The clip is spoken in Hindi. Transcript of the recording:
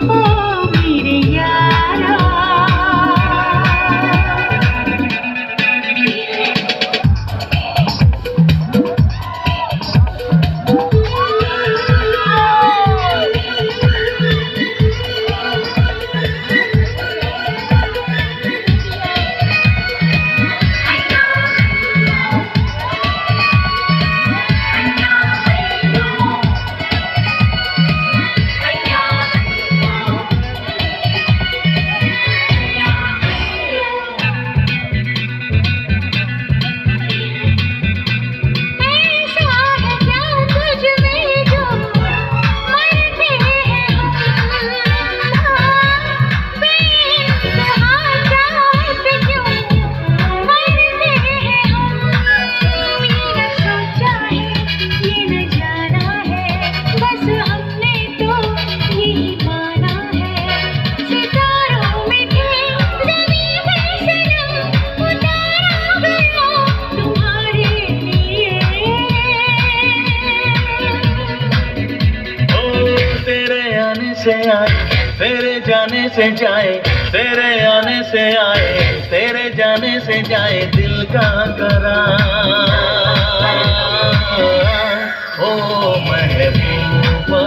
ओ मेरे यारा। से आए तेरे जाने से जाए, तेरे आने से आए तेरे जाने से जाए दिल का करार। ओ महबूबा